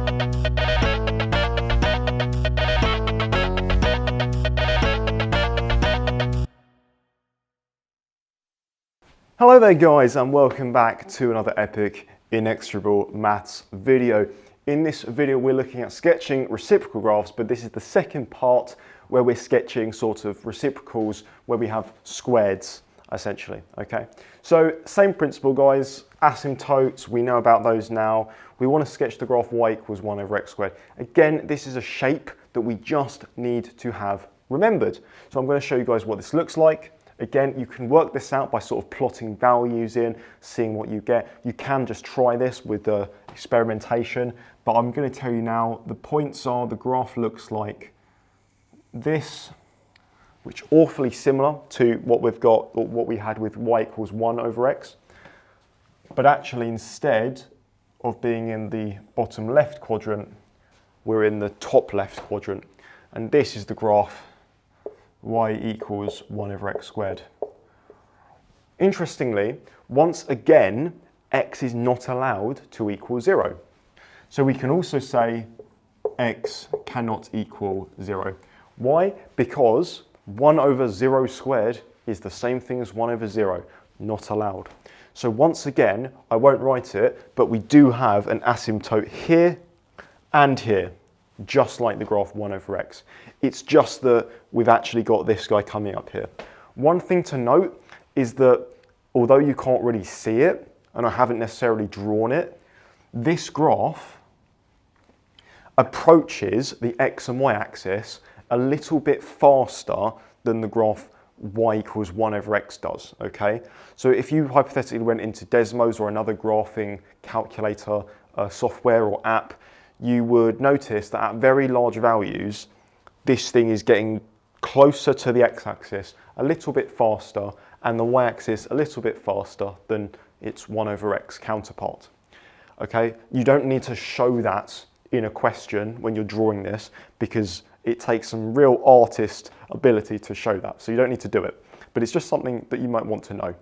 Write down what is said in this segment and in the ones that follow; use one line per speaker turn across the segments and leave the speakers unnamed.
Hello there guys, and welcome back to another epic Inexorable maths video. In this video we're looking at sketching reciprocal graphs, but this is the second part where we're sketching sort of reciprocals where we have squareds essentially, okay? So same principle guys, asymptotes, we know about those now. We want to sketch the graph y equals 1 over x squared. Again, this is a shape that we just need to have remembered. So I'm going to show you guys what this looks like. Again, you can work this out by sort of plotting values in, seeing what you get. You can just try this with the experimentation, but I'm going to tell you now, the points are the graph looks like this, which awfully similar to what we've got, or what we had with y equals 1 over x. But actually, instead of being in the bottom left quadrant, we're in the top left quadrant. And this is the graph y equals 1 over x squared. Interestingly, once again, x is not allowed to equal 0. So we can also say x cannot equal 0. Why? Because 1 over 0 squared is the same thing as 1 over 0, not allowed. So once again, I won't write it, but we do have an asymptote here and here, just like the graph 1 over x. It's just that we've actually got this guy coming up here. One thing to note is that although you can't really see it, and I haven't necessarily drawn it, this graph approaches the x and y axis a little bit faster than the graph y equals 1 over x does, okay? So if you hypothetically went into Desmos or another graphing calculator software or app, you would notice that at very large values, this thing is getting closer to the x-axis a little bit faster and the y-axis a little bit faster than its 1 over x counterpart. Okay, you don't need to show that in a question when you're drawing this because it takes some real artist ability to show that, so you don't need to do it. But it's just something that you might want to know.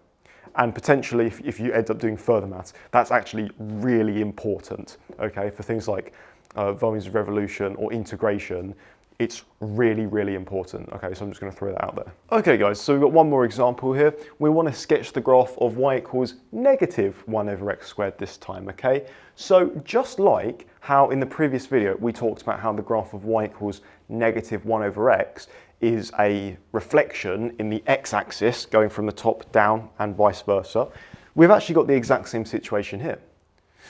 And potentially, if you end up doing further maths, that's actually really important, okay? For things like volumes of revolution or integration, it's really, really important. Okay, so I'm just going to throw that out there. Okay guys, so we've got one more example here. We want to sketch the graph of y equals negative 1 over x squared this time, okay? So just like how in the previous video we talked about how the graph of y equals negative 1 over x is a reflection in the x-axis going from the top down and vice versa, we've actually got the exact same situation here.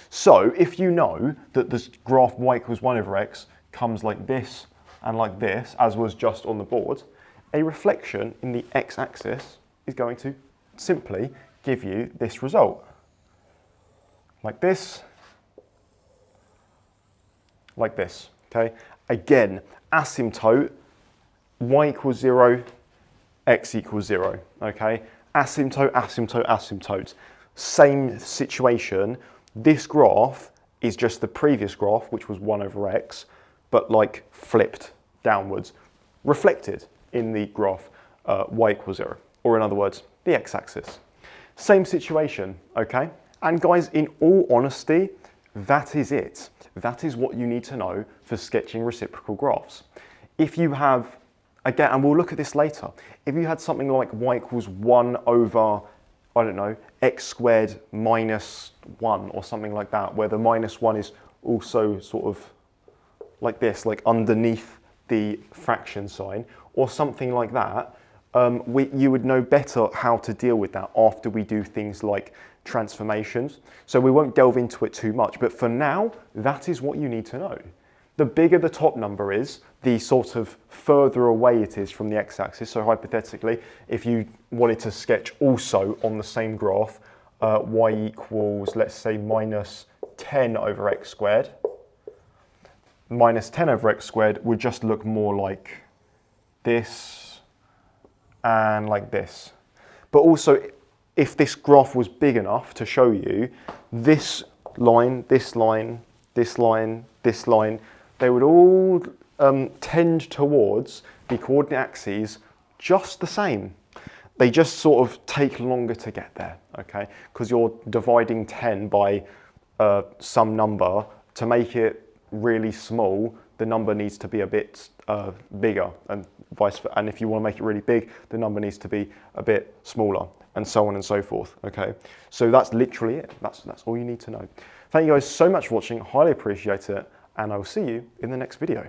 So if you know that this graph y equals 1 over x comes like this and like this, as was just on the board, a reflection in the x-axis is going to simply give you this result. Like this, okay? Again, asymptote, y equals 0, x equals 0, okay? Asymptote, asymptote, asymptote. Same situation. This graph is just the previous graph, which was 1 over x, but like flipped downwards, reflected in the graph y equals 0, or in other words, the x-axis. Same situation, okay? And guys, in all honesty, that is it. That is what you need to know for sketching reciprocal graphs. If you have, again, and we'll look at this later, if you had something like y equals 1 over, I don't know, x squared minus 1 or something like that, where the minus 1 is also sort of like this, like underneath the fraction sign, or something like that, you would know better how to deal with that after we do things like transformations. So we won't delve into it too much, but for now, that is what you need to know. The bigger the top number is, the sort of further away it is from the x-axis. So hypothetically, if you wanted to sketch also on the same graph, y equals, let's say, minus 10 over x squared, minus 10 over x squared would just look more like this and like this. But also, if this graph was big enough to show you, this line, this line, this line, this line, they would all tend towards the coordinate axes just the same. They just sort of take longer to get there, okay? Because you're dividing 10 by some number to make it really small, the number needs to be a bit bigger, and vice versa. And if you want to make it really big, the number needs to be a bit smaller, and so on and so forth. Okay, so that's literally it. That's all you need to know. Thank you guys so much for watching. Highly appreciate it, and I will see you in the next video.